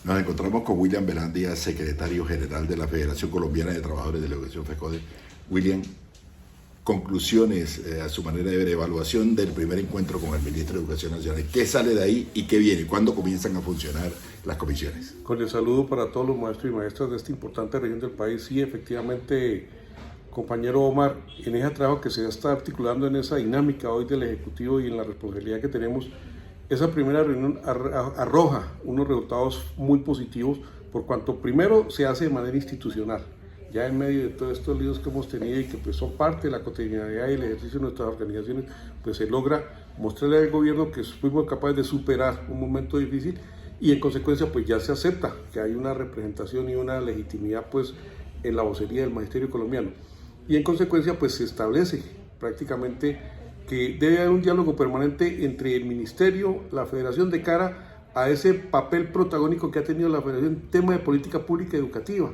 Nos encontramos con William Velandia, secretario general de la Federación Colombiana de Trabajadores de la Educación FECODE. William, conclusiones a su manera de ver, evaluación del primer encuentro con el ministro de Educación Nacional. ¿Qué sale de ahí y qué viene? ¿Cuándo comienzan a funcionar las comisiones? Con el saludo para todos los maestros y maestras de esta importante región del país. Sí, efectivamente, compañero Omar, en ese trabajo que se está articulando en esa dinámica hoy del Ejecutivo y en la responsabilidad que tenemos, esa primera reunión arroja unos resultados muy positivos por cuanto primero se hace de manera institucional. Ya en medio de todos estos líos que hemos tenido y que pues son parte de la cotidianidad y el ejercicio de nuestras organizaciones, pues se logra mostrarle al gobierno que fuimos capaces de superar un momento difícil y en consecuencia pues ya se acepta que hay una representación y una legitimidad pues en la vocería del magisterio colombiano. Y en consecuencia pues se establece prácticamente que debe haber un diálogo permanente entre el ministerio, la federación de cara a ese papel protagónico que ha tenido la federación en tema de política pública educativa,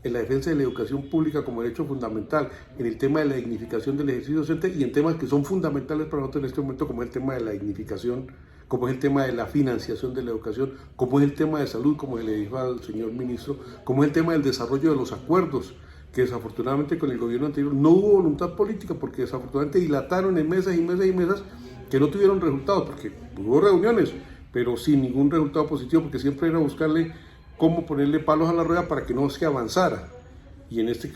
en la defensa de la educación pública como derecho fundamental, en el tema de la dignificación del ejercicio docente y en temas que son fundamentales para nosotros en este momento, como es el tema de la dignificación, como es el tema de la financiación de la educación, como es el tema de salud, como le dijo al señor ministro, como es el tema del desarrollo de los acuerdos, que desafortunadamente con el gobierno anterior no hubo voluntad política, porque desafortunadamente dilataron en mesas y mesas y mesas que no tuvieron resultados, porque hubo reuniones, pero sin ningún resultado positivo, porque siempre era buscarle cómo ponerle palos a la rueda para que no se avanzara. Y en este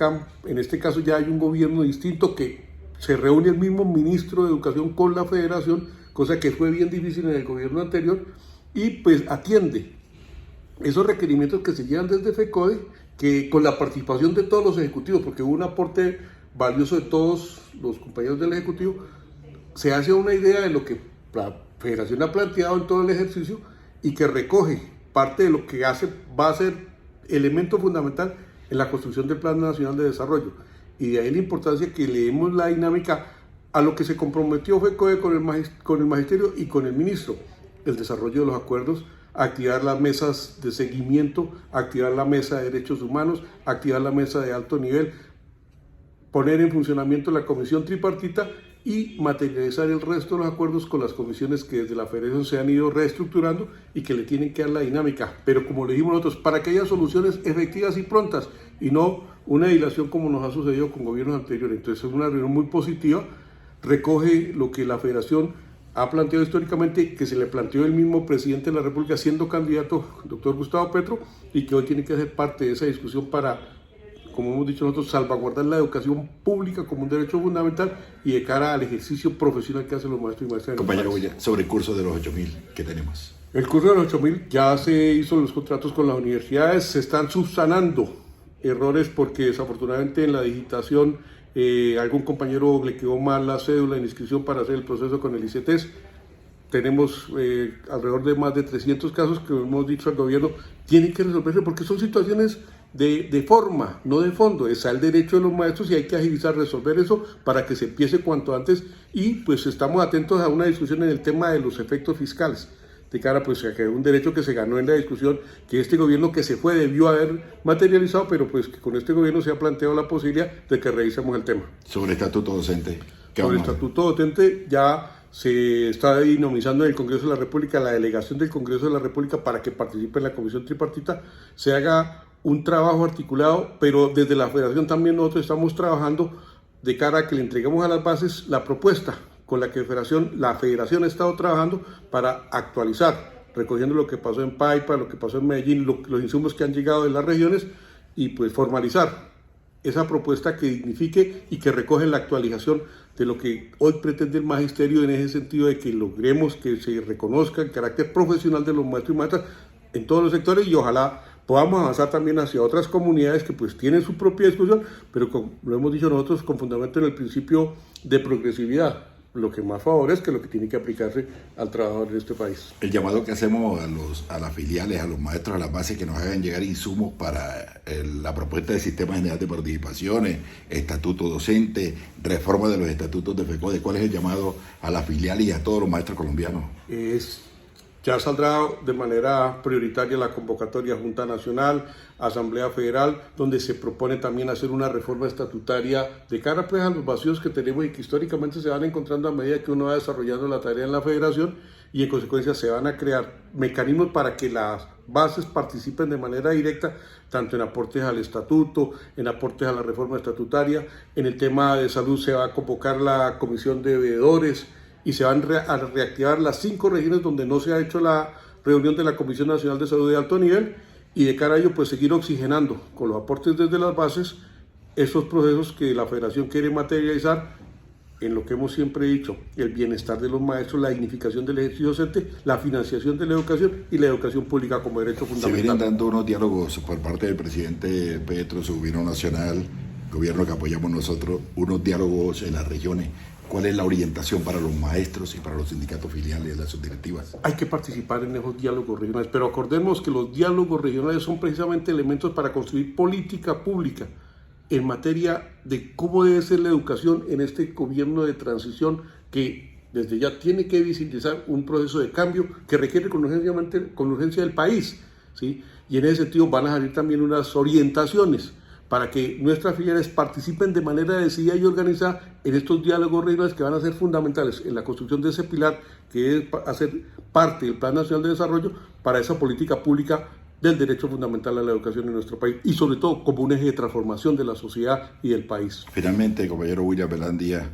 caso ya hay un gobierno distinto que se reúne el mismo ministro de Educación con la federación, cosa que fue bien difícil en el gobierno anterior, y pues atiende esos requerimientos que se llevan desde FECODE, que con la participación de todos los ejecutivos, porque hubo un aporte valioso de todos los compañeros del ejecutivo, se hace una idea de lo que la federación ha planteado en todo el ejercicio y que recoge parte de lo que va a ser elemento fundamental en la construcción del Plan Nacional de Desarrollo. Y de ahí la importancia que le demos la dinámica a lo que se comprometió FECODE con el magisterio y con el ministro, el desarrollo de los acuerdos, activar las mesas de seguimiento, activar la mesa de derechos humanos, activar la mesa de alto nivel, poner en funcionamiento la comisión tripartita y materializar el resto de los acuerdos con las comisiones que desde la federación se han ido reestructurando y que le tienen que dar la dinámica, pero como le dijimos nosotros, para que haya soluciones efectivas y prontas y no una dilación como nos ha sucedido con gobiernos anteriores. Entonces es una reunión muy positiva, recoge lo que la federación ha planteado históricamente, que se le planteó el mismo presidente de la República siendo candidato, doctor Gustavo Petro, y que hoy tiene que ser parte de esa discusión para, como hemos dicho nosotros, salvaguardar la educación pública como un derecho fundamental y de cara al ejercicio profesional que hacen los maestros y maestras. Compañero William, sobre el curso de los 8.000 que tenemos. El curso de los 8.000 ya se hizo los contratos con las universidades, se están subsanando errores porque desafortunadamente en la digitación algún compañero le quedó mal la cédula de inscripción para hacer el proceso con el ICETES. Tenemos alrededor de más de 300 casos que hemos dicho al gobierno tienen que resolverse porque son situaciones de forma, no de fondo. Está el derecho de los maestros y hay que agilizar, resolver eso para que se empiece cuanto antes y pues estamos atentos a una discusión en el tema de los efectos fiscales. De cara pues a que un derecho que se ganó en la discusión, que este gobierno que se fue debió haber materializado, pero pues que con este gobierno se ha planteado la posibilidad de que revisemos el tema. Sobre el estatuto docente. Sobre el estatuto docente ya se está dinamizando en el Congreso de la República, la delegación del Congreso de la República para que participe en la comisión tripartita, se haga un trabajo articulado, pero desde la federación también nosotros estamos trabajando de cara a que le entreguemos a las bases la propuesta con la que la federación ha estado trabajando para actualizar, recogiendo lo que pasó en Paipa, lo que pasó en Medellín, los insumos que han llegado de las regiones y pues formalizar esa propuesta que dignifique y que recoge la actualización de lo que hoy pretende el magisterio en ese sentido de que logremos que se reconozca el carácter profesional de los maestros y maestras en todos los sectores y ojalá podamos avanzar también hacia otras comunidades que pues tienen su propia discusión, pero como lo hemos dicho nosotros con fundamento en el principio de progresividad, lo que más favorece que lo que tiene que aplicarse al trabajador de este país. El llamado que hacemos a las filiales, a los maestros, a las bases que nos hagan llegar insumos para la propuesta del Sistema General de Participaciones, estatuto docente, reforma de los estatutos de FECODE. ¿Cuál es el llamado a las filiales y a todos los maestros colombianos? Ya saldrá de manera prioritaria la convocatoria a Junta Nacional, Asamblea Federal, donde se propone también hacer una reforma estatutaria de cara pues, a los vacíos que tenemos y que históricamente se van encontrando a medida que uno va desarrollando la tarea en la federación y en consecuencia se van a crear mecanismos para que las bases participen de manera directa, tanto en aportes al estatuto, en aportes a la reforma estatutaria. En el tema de salud se va a convocar la comisión de veedores y se van a reactivar las 5 regiones donde no se ha hecho la reunión de la Comisión Nacional de Salud de alto nivel, y de cara a ello pues seguir oxigenando con los aportes desde las bases esos procesos que la Federación quiere materializar en lo que hemos siempre dicho: el bienestar de los maestros, la dignificación del ejercicio docente, la financiación de la educación y la educación pública como derecho fundamental. Se vienen dando unos diálogos por parte del presidente Petro, su gobierno nacional, gobierno que apoyamos nosotros, unos diálogos en las regiones. ¿Cuál es la orientación para los maestros y para los sindicatos filiales de las subdirectivas? Hay que participar en esos diálogos regionales, pero acordemos que los diálogos regionales son precisamente elementos para construir política pública en materia de cómo debe ser la educación en este gobierno de transición que desde ya tiene que visibilizar un proceso de cambio que requiere con urgencia del país, ¿sí? Y en ese sentido van a salir también unas orientaciones para que nuestras filiales participen de manera decidida y organizada en estos diálogos regionales que van a ser fundamentales en la construcción de ese pilar que es hacer parte del Plan Nacional de Desarrollo para esa política pública del derecho fundamental a la educación en nuestro país y sobre todo como un eje de transformación de la sociedad y del país. Finalmente, compañero William Velandia,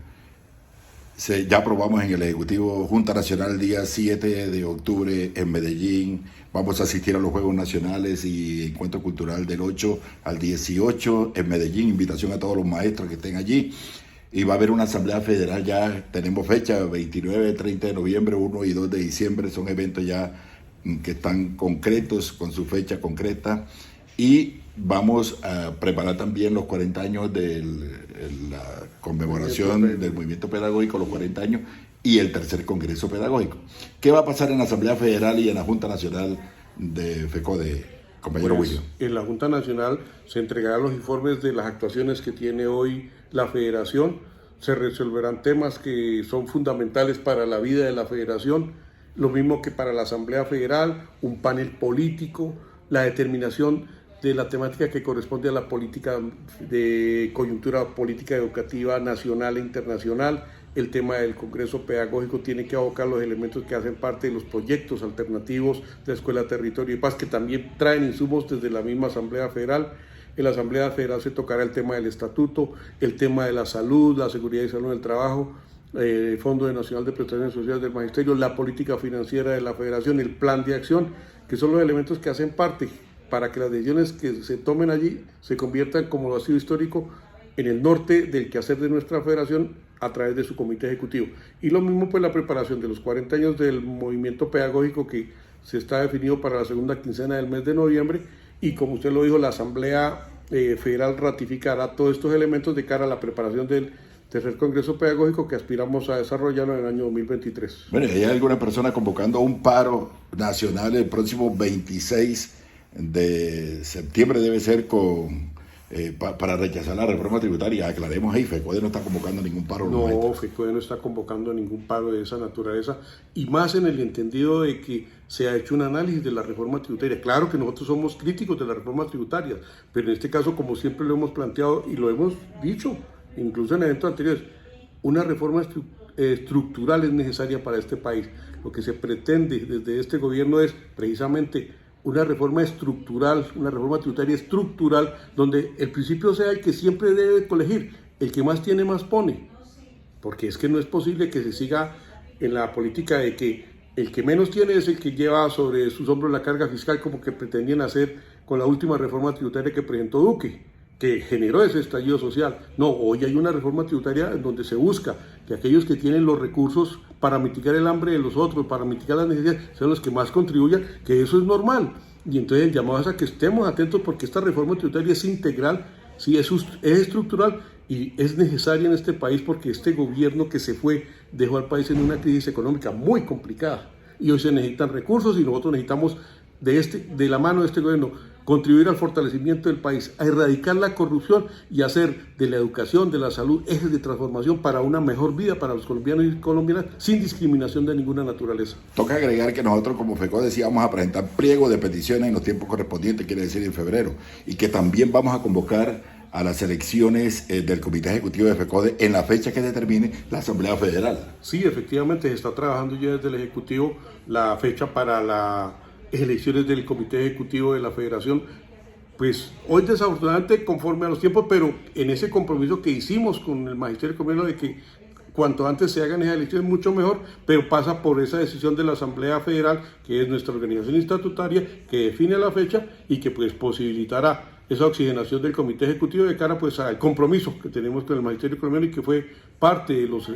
ya aprobamos en el Ejecutivo Junta Nacional el día 7 de octubre en Medellín. Vamos a asistir a los Juegos Nacionales y Encuentro Cultural del 8 al 18 en Medellín. Invitación a todos los maestros que estén allí. Y va a haber una Asamblea Federal, ya tenemos fecha, 29, 30 de noviembre, 1 y 2 de diciembre. Son eventos ya que están concretos, con su fecha concreta. Y vamos a preparar también los 40 años de la conmemoración del movimiento pedagógico, los 40 años, y el tercer Congreso Pedagógico. ¿Qué va a pasar en la Asamblea Federal y en la Junta Nacional de FECODE, compañero William? En la Junta Nacional se entregarán los informes de las actuaciones que tiene hoy la Federación, se resolverán temas que son fundamentales para la vida de la Federación, lo mismo que para la Asamblea Federal, un panel político, la determinación de la temática que corresponde a la política de coyuntura política educativa nacional e internacional. El tema del Congreso Pedagógico tiene que abocar los elementos que hacen parte de los proyectos alternativos de Escuela, Territorio y Paz, que también traen insumos desde la misma Asamblea Federal. En la Asamblea Federal se tocará el tema del estatuto, el tema de la salud, la seguridad y salud en el trabajo, el Fondo Nacional de Prestaciones Sociales del Magisterio, la política financiera de la Federación, el plan de acción, que son los elementos que hacen parte para que las decisiones que se tomen allí se conviertan, como lo ha sido histórico, en el norte del quehacer de nuestra Federación a través de su comité ejecutivo. Y lo mismo pues la preparación de los 40 años del movimiento pedagógico que se está definido para la segunda quincena del mes de noviembre, y como usted lo dijo, la Asamblea Federal ratificará todos estos elementos de cara a la preparación del tercer Congreso Pedagógico que aspiramos a desarrollarlo en el año 2023. Bueno, hay alguna persona convocando un paro nacional el próximo 26 de septiembre, debe ser para rechazar la reforma tributaria. Aclaremos ahí, FECODE no está convocando ningún paro. No, FECODE no está convocando ningún paro de esa naturaleza, y más en el entendido de que se ha hecho un análisis de la reforma tributaria. Claro que nosotros somos críticos de la reforma tributaria, pero en este caso, como siempre lo hemos planteado y lo hemos dicho, incluso en eventos anteriores, una reforma estructural es necesaria para este país. Lo que se pretende desde este gobierno es precisamente una reforma estructural, una reforma tributaria estructural, donde el principio sea el que siempre debe colegir, el que más tiene más pone, porque es que no es posible que se siga en la política de que el que menos tiene es el que lleva sobre sus hombros la carga fiscal, como que pretendían hacer con la última reforma tributaria que presentó Duque, que generó ese estallido social. No, hoy hay una reforma tributaria en donde se busca que aquellos que tienen los recursos para mitigar el hambre de los otros, para mitigar las necesidades, sean los que más contribuyan, que eso es normal. Y entonces el llamado es a que estemos atentos, porque esta reforma tributaria es integral, sí, es estructural y es necesaria en este país, porque este gobierno que se fue dejó al país en una crisis económica muy complicada y hoy se necesitan recursos, y nosotros necesitamos de la mano de este gobierno contribuir al fortalecimiento del país, a erradicar la corrupción y hacer de la educación, de la salud, ejes de transformación para una mejor vida para los colombianos y colombianas sin discriminación de ninguna naturaleza. Toca agregar que nosotros como FECODE decíamos vamos a presentar pliego de peticiones en los tiempos correspondientes, quiere decir en febrero, y que también vamos a convocar a las elecciones del Comité Ejecutivo de FECODE en la fecha que determine la Asamblea Federal. Sí, efectivamente, se está trabajando ya desde el Ejecutivo la fecha para las elecciones del Comité Ejecutivo de la Federación. Pues hoy desafortunadamente conforme a los tiempos, pero en ese compromiso que hicimos con el Magisterio Colombiano de que cuanto antes se hagan esas elecciones mucho mejor, pero pasa por esa decisión de la Asamblea Federal, que es nuestra organización estatutaria, que define la fecha y que pues posibilitará esa oxigenación del Comité Ejecutivo de cara pues al compromiso que tenemos con el Magisterio Colombiano y que fue parte de los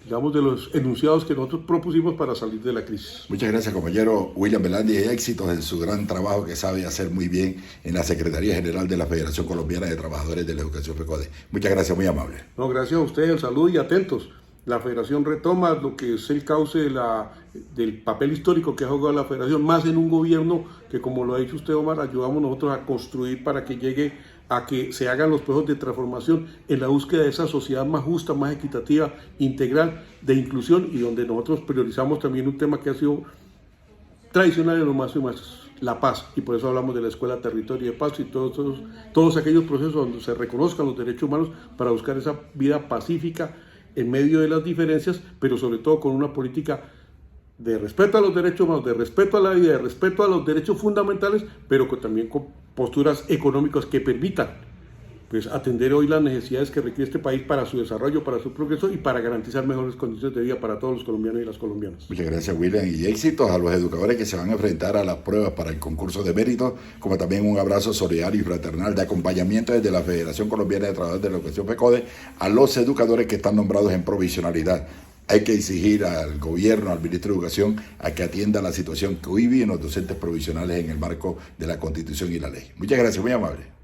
digamos, de los enunciados que nosotros propusimos para salir de la crisis. Muchas gracias, compañero William Velandia, y éxitos en su gran trabajo que sabe hacer muy bien en la Secretaría General de la Federación Colombiana de Trabajadores de la Educación FECODE. Muchas gracias, muy amable. No, gracias a ustedes, el saludo y atentos. La Federación retoma lo que es el cauce del papel histórico que ha jugado la Federación, más en un gobierno que, como lo ha dicho usted, Omar, ayudamos nosotros a construir para que llegue a que se hagan los procesos de transformación en la búsqueda de esa sociedad más justa, más equitativa, integral, de inclusión, y donde nosotros priorizamos también un tema que ha sido tradicional en los más y más, la paz, y por eso hablamos de la Escuela Territorio de Paz y todos aquellos procesos donde se reconozcan los derechos humanos para buscar esa vida pacífica en medio de las diferencias, pero sobre todo con una política de respeto a los derechos humanos, de respeto a la vida, de respeto a los derechos fundamentales, pero también con posturas económicas que permitan pues, atender hoy las necesidades que requiere este país para su desarrollo, para su progreso y para garantizar mejores condiciones de vida para todos los colombianos y las colombianas. Muchas gracias, William, y éxitos a los educadores que se van a enfrentar a las pruebas para el concurso de mérito, como también un abrazo solidario y fraternal de acompañamiento desde la Federación Colombiana de Trabajadores de la Educación FECODE a los educadores que están nombrados en provisionalidad. Hay que exigir al gobierno, al ministro de Educación, a que atienda la situación que hoy viven los docentes provisionales en el marco de la Constitución y la ley. Muchas gracias, muy amable.